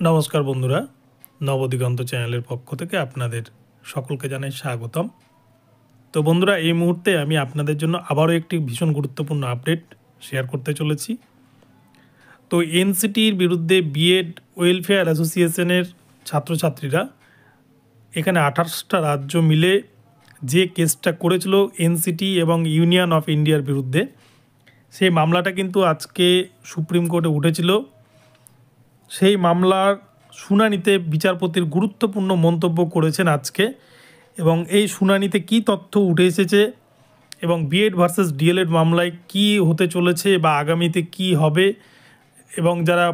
নমস্কার বন্ধুরা, নবদিগন্ত চ্যানেলের পক্ষ থেকে আপনাদের সকলকে জানাই স্বাগতম। তো বন্ধুরা, এই মুহূর্তে আমি আপনাদের জন্য আবারও একটি ভীষণ গুরুত্বপূর্ণ আপডেট শেয়ার করতে চলেছি। তো এনসিটির বিরুদ্ধে বিএড ওয়েলফেয়ার অ্যাসোসিয়েশনের ছাত্রছাত্রীরা এখানে 28টা রাজ্য মিলে যে কেসটা করেছিল এনসিটি এবং ইউনিয়ন অফ ইন্ডিয়ার বিরুদ্ধে, সেই মামলাটা কিন্তু আজকে সুপ্রিম কোর্টে উঠেছিল। সেই মামলার শুনানিতে বিচারপতির গুরুত্বপূর্ণ মন্তব্য করেছেন আজকে, এবং এই শুনানিতে কী তথ্য উঠে এসেছে এবং বিএড ভার্সেস ডিএলএড মামলায় কি হতে চলেছে বা আগামীতে কি হবে এবং যারা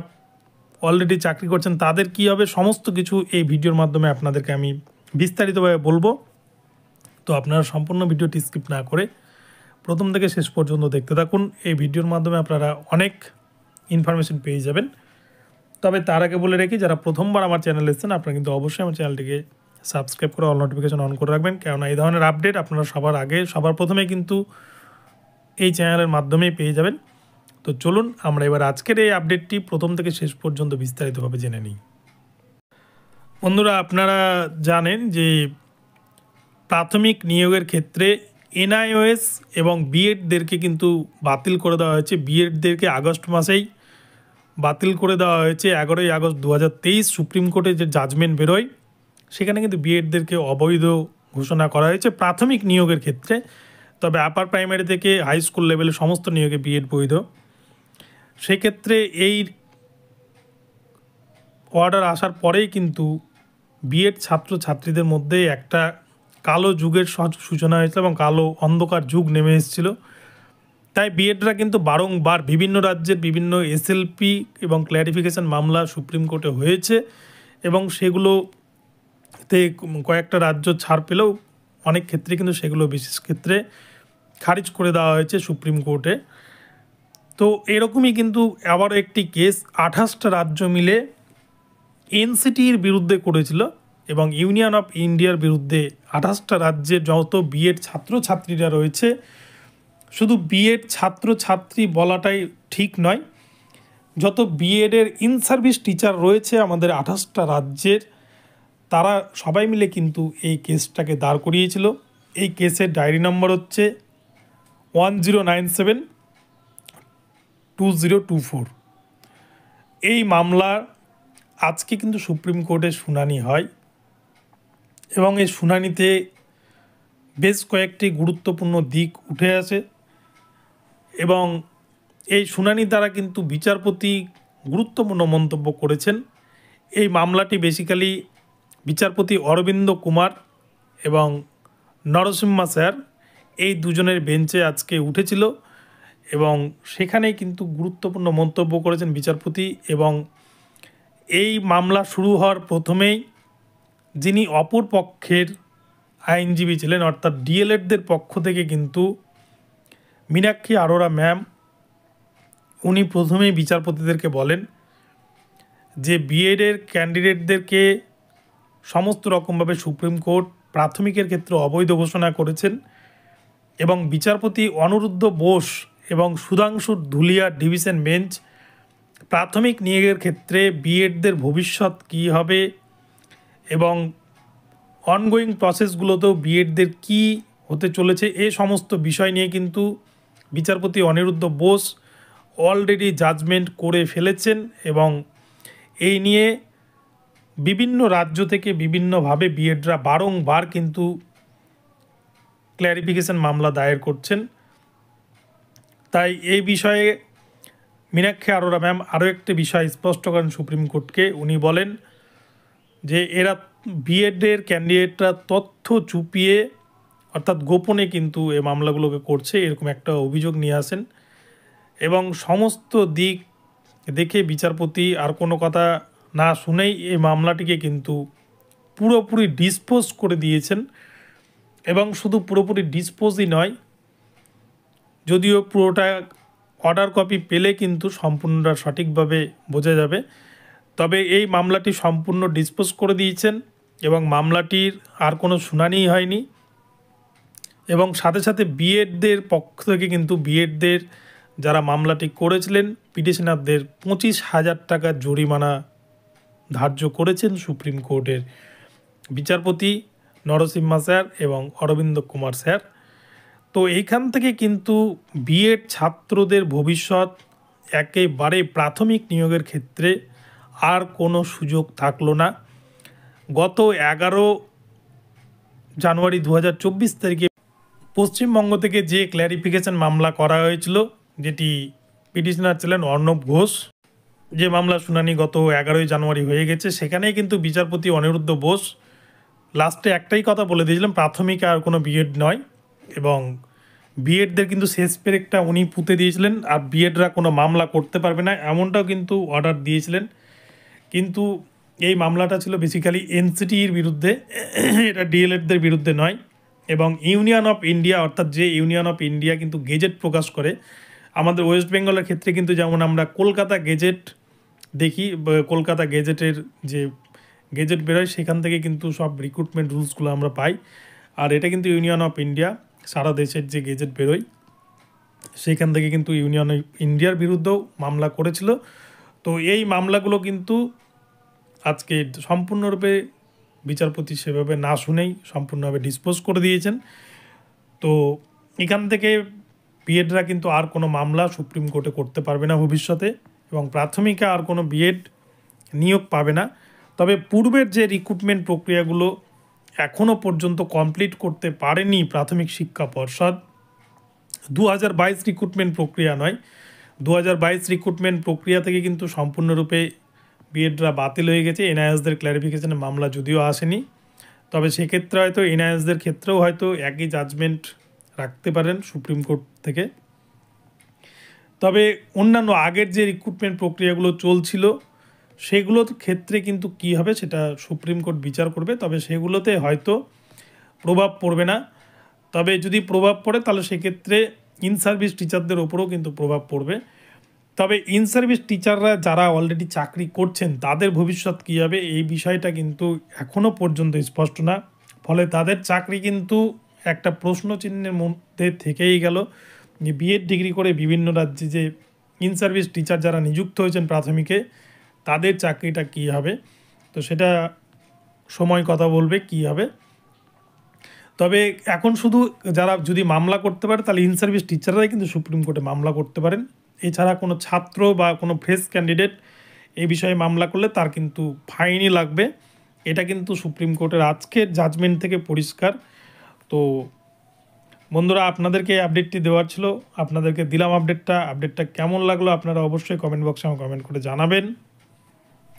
অলরেডি চাকরি করছেন তাদের কি হবে, সমস্ত কিছু এই ভিডিওর মাধ্যমে আপনাদেরকে আমি বিস্তারিতভাবে বলবো। তো আপনারা সম্পূর্ণ ভিডিওটি স্কিপ না করে প্রথম থেকে শেষ পর্যন্ত দেখতে থাকুন। এই ভিডিওর মাধ্যমে আপনারা অনেক ইনফরমেশন পেয়ে যাবেন। তবে তার আগে বলে রাখি, যারা প্রথমবার আমার চ্যানেলে এসেছেন আপনারা কিন্তু অবশ্যই আমার চ্যানেলটিকে সাবস্ক্রাইব করে অল নোটিফিকেশন অন করে রাখবেন, কেননা এই ধরনের আপডেট আপনারা সবার আগে সবার প্রথমে কিন্তু এই চ্যানেলের মাধ্যমেই পেয়ে যাবেন। তো চলুন আমরা এবার আজকের এই আপডেটটি প্রথম থেকে শেষ পর্যন্ত বিস্তারিতভাবে জেনে নিই। বন্ধুরা, আপনারা জানেন যে প্রাথমিক নিয়োগের ক্ষেত্রে এনআইওএস এবং বিএডদেরকে কিন্তু বাতিল করে দেওয়া হয়েছে। বিএডদেরকে আগস্ট মাসেই বাতিল করে দেওয়া হয়েছে। 11ই আগস্ট 2023 সুপ্রিম কোর্টে যে জাজমেন্ট বেরোয় সেখানে কিন্তু বিএডদেরকে অবৈধ ঘোষণা করা হয়েছে প্রাথমিক নিয়োগের ক্ষেত্রে। তবে আপার প্রাইমারি থেকে হাই স্কুল লেভেলে সমস্ত নিয়োগে বিএড বৈধ। সেক্ষেত্রে এই অর্ডার আসার পরেই কিন্তু বিএড ছাত্রছাত্রীদের মধ্যে একটা কালো যুগের সূচনা হয়েছিল এবং কালো অন্ধকার যুগ নেমে এসেছিল। তাই বিএডরা কিন্তু বারংবার বিভিন্ন রাজ্যের বিভিন্ন এসএলপি এবং ক্ল্যারিফিকেশন মামলা সুপ্রিম কোর্টে হয়েছে এবং সেগুলোতে কয়েকটা রাজ্য ছাড় পেলেও অনেক ক্ষেত্রে কিন্তু সেগুলো বিশেষ ক্ষেত্রে খারিজ করে দেওয়া হয়েছে সুপ্রিম কোর্টে। তো এরকমই কিন্তু আবারও একটি কেস 28টা রাজ্য মিলে এনসিটির বিরুদ্ধে করেছিল এবং ইউনিয়ন অফ ইন্ডিয়ার বিরুদ্ধে 28টা রাজ্যের যত বিএড ছাত্রছাত্রীরা রয়েছে, শুধু বিএড ছাত্রছাত্রী বলাটাই ঠিক নয়, যত বিএডের ইন সার্ভিস টিচার রয়েছে আমাদের 28টা রাজ্যের, তারা সবাই মিলে কিন্তু এই কেসটাকে দাঁড় করিয়েছিল। এই কেসের ডায়েরি নম্বর হচ্ছে 1097-2024। এই মামলার আজকে কিন্তু সুপ্রিম কোর্টে শুনানি হয় এবং এই শুনানিতে বেশ কয়েকটি গুরুত্বপূর্ণ দিক উঠে আসে এবং এই শুনানির দ্বারা কিন্তু বিচারপতি গুরুত্বপূর্ণ মন্তব্য করেছেন। এই মামলাটি বেসিক্যালি বিচারপতি অরবিন্দ কুমার এবং নরসিম্হা স্যার এই দুজনের বেঞ্চে আজকে উঠেছিল এবং সেখানেই কিন্তু গুরুত্বপূর্ণ মন্তব্য করেছেন বিচারপতি। এবং এই মামলা শুরু হওয়ার প্রথমেই যিনি অপর পক্ষের আইনজীবী ছিলেন, অর্থাৎ ডিএলএডদের পক্ষ থেকে কিন্তু মীনাক্ষী আরোরা ম্যাম, উনি প্রথমেই বিচারপতিদেরকে বলেন যে বিএডের ক্যান্ডিডেটদেরকে সমস্ত রকমভাবে সুপ্রিম কোর্ট প্রাথমিকের ক্ষেত্রে অবৈধ ঘোষণা করেছেন এবং বিচারপতি অনিরুদ্ধ বোস এবং সুধাংশু ধুলিয়ার ডিভিশন বেঞ্চ প্রাথমিক নিয়োগের ক্ষেত্রে বিএডদের ভবিষ্যৎ কী হবে এবং অনগোয়িং প্রসেসগুলোতেও বিএডদের কী হতে চলেছে এই সমস্ত বিষয় নিয়ে কিন্তু বিচারপতি অনিরুদ্ধ বোস অলরেডি জাজমেন্ট করে ফেলেছেন এবং এই নিয়ে বিভিন্ন রাজ্য থেকে বিভিন্নভাবে বিএডরা বারংবার কিন্তু ক্ল্যারিফিকেশন মামলা দায়ের করছেন। তাই এই বিষয়ে মীনাক্ষী আরোরা ম্যাম আরও একটি বিষয় স্পষ্ট করেন সুপ্রিম কোর্টকে। উনি বলেন যে এরা বিএডের ক্যান্ডিডেটরা তথ্য চুপিয়ে অর্থাৎ গোপনে কিন্তু এই মামলাগুলোকে করছে, এরকম একটা অভিযোগ নিয়ে আসেন এবং সমস্ত দিক দেখে বিচারপতি আর কোনো কথা না শুনেই এই মামলাটিকে কিন্তু পুরোপুরি ডিসপোজ করে দিয়েছেন। এবং শুধু পুরোপুরি ডিসপোজই নয়, যদিও পুরোটা অর্ডার কপি পেলে কিন্তু সম্পূর্ণটা সঠিকভাবে বোঝা যাবে, তবে এই মামলাটি সম্পূর্ণ ডিসপোজ করে দিয়েছেন এবং মামলাটির আর কোনো শুনানিই হয়নি। এবং সাথে সাথে বিএডদের পক্ষ থেকে কিন্তু বিএডদের যারা মামলাটি করেছিলেন পিটিশনারদের 25,000 টাকা জরিমানা ধার্য করেছেন সুপ্রিম কোর্টের বিচারপতি নরসিম্হা স্যার এবং অরবিন্দ কুমার স্যার। তো এইখান থেকে কিন্তু বিএড ছাত্রদের ভবিষ্যৎ একেবারে প্রাথমিক নিয়োগের ক্ষেত্রে আর কোনো সুযোগ থাকলো না। গত 11 জানুয়ারি 2024 তারিখে পশ্চিমবঙ্গ থেকে যে ক্ল্যারিফিকেশন মামলা করা হয়েছিল, যেটি পিটিশনার ছিলেন অর্ণব ঘোষ, যে মামলা শুনানি গত 11 জানুয়ারি হয়ে গেছে, সেখানেই কিন্তু বিচারপতি অনিরুদ্ধ বোস লাস্টে একটাই কথা বলে দিয়েছিলেন, প্রাথমিক আর কোনো বিএড নয়, এবং বিএডদের কিন্তু শেষ পেরেকটা উনি পুঁতে দিয়েছিলেন, আর বিএডরা কোনো মামলা করতে পারবে না এমনটাও কিন্তু অর্ডার দিয়েছিলেন। কিন্তু এই মামলাটা ছিল বেসিক্যালি এনসিটির বিরুদ্ধে, এটা ডিএলএডদের বিরুদ্ধে নয়। এবং ইউনিয়ন অফ ইন্ডিয়া, অর্থাৎ যে ইউনিয়ন অফ ইন্ডিয়া কিন্তু গেজেট প্রকাশ করে, আমাদের ওয়েস্ট বেঙ্গলের ক্ষেত্রে কিন্তু যেমন আমরা কলকাতা গেজেট দেখি, কলকাতা গেজেটের যে গেজেট বেরোয় সেখান থেকে কিন্তু সব রিক্রুটমেন্ট রুলসগুলো আমরা পাই। আর এটা কিন্তু ইউনিয়ন অফ ইন্ডিয়া, সারা দেশের যে গেজেট বেরোয় সেইখান থেকে কিন্তু ইউনিয়ন অফ ইন্ডিয়ার বিরুদ্ধেও মামলা করেছিল। তো এই মামলাগুলো কিন্তু আজকে সম্পূর্ণরূপে বিচারপতি সেভাবে না শুনেই সম্পূর্ণভাবে ডিসপোজ করে দিয়েছেন। তো এখান থেকে বিএডরা কিন্তু আর কোনো মামলা সুপ্রিম কোর্টে করতে পারবে না ভবিষ্যতে, এবং প্রাথমিকে আর কোনো বিএড নিয়োগ পাবে না। তবে পূর্বের যে রিক্রুটমেন্ট প্রক্রিয়াগুলো এখনও পর্যন্ত কমপ্লিট করতে পারেনি প্রাথমিক শিক্ষা পর্ষদ, 2022 রিক্রুটমেন্ট প্রক্রিয়া নয়, 2022 রিক্রুটমেন্ট প্রক্রিয়া থেকে কিন্তু সম্পূর্ণরূপে বিএডরা বাতিল হয়ে গেছে। এনআইএসদের ক্ল্যারিফিকেশনের মামলা যদিও আসেনি, তবে সেক্ষেত্রে হয়তো এনআইএসদের ক্ষেত্রেও হয়তো একই জাজমেন্ট রাখতে পারেন সুপ্রিম কোর্ট থেকে। তবে অন্যান্য আগের যে রিক্রুটমেন্ট প্রক্রিয়াগুলো চলছিল সেগুলোর ক্ষেত্রে কিন্তু কি হবে সেটা সুপ্রিম কোর্ট বিচার করবে, তবে সেগুলোতে হয়তো প্রভাব পড়বে না। তবে যদি প্রভাব পড়ে তাহলে সেক্ষেত্রে ইন সার্ভিস টিচারদের ওপরেও কিন্তু প্রভাব পড়বে। তবে ইন সার্ভিস টিচাররা যারা অলরেডি চাকরি করছেন তাদের ভবিষ্যৎ কী হবে এই বিষয়টা কিন্তু এখনও পর্যন্ত স্পষ্ট না, ফলে তাদের চাকরি কিন্তু একটা প্রশ্নচিহ্নের মধ্যে থেকেই গেল। যে বিএড ডিগ্রি করে বিভিন্ন রাজ্যে যে ইন সার্ভিস টিচার যারা নিযুক্ত হয়েছেন প্রাথমিকে, তাদের চাকরিটা কী হবে, তো সেটা সময় কথা বলবে কী হবে। তবে এখন শুধু যারা যদি মামলা করতে পারে তাহলে ইন সার্ভিস টিচাররাই কিন্তু সুপ্রিম কোর্টে মামলা করতে পারেন। এছাড়া কোনো ছাত্র বা কোনো ফ্রেশ ক্যান্ডিডেট এই বিষয়ে মামলা করলে তার কিন্তু ফাইনই লাগবে। এটা কিন্তু সুপ্রিম কোর্টের আজকের জাজমেন্ট থেকে পরিষ্কার। তো বন্ধুরা, আপনাদেরকে আপডেটটি দেওয়ার ছিল, আপনাদেরকে দিলাম আপডেটটা কেমন লাগলো আপনারা অবশ্যই কমেন্ট বক্সে আমাকে কমেন্ট করে জানাবেন,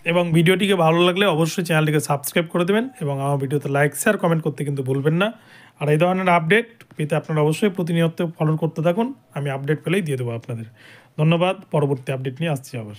এবং ভিডিওটিকে ভালো লাগলে অবশ্যই চ্যানেলটিকে সাবস্ক্রাইব করে দেবেন, এবং আমার ভিডিওতে লাইক শেয়ার কমেন্ট করতে কিন্তু ভুলবেন না। আর এই ধরনের আপডেট পেতে আপনারা অবশ্যই প্রতিনিয়ত ফলো করতে থাকুন, আমি আপডেট পেলেই দিয়ে দেবো আপনাদের। ধন্যবাদ, পরবর্তী আপডেট নিয়ে আসছি আবার।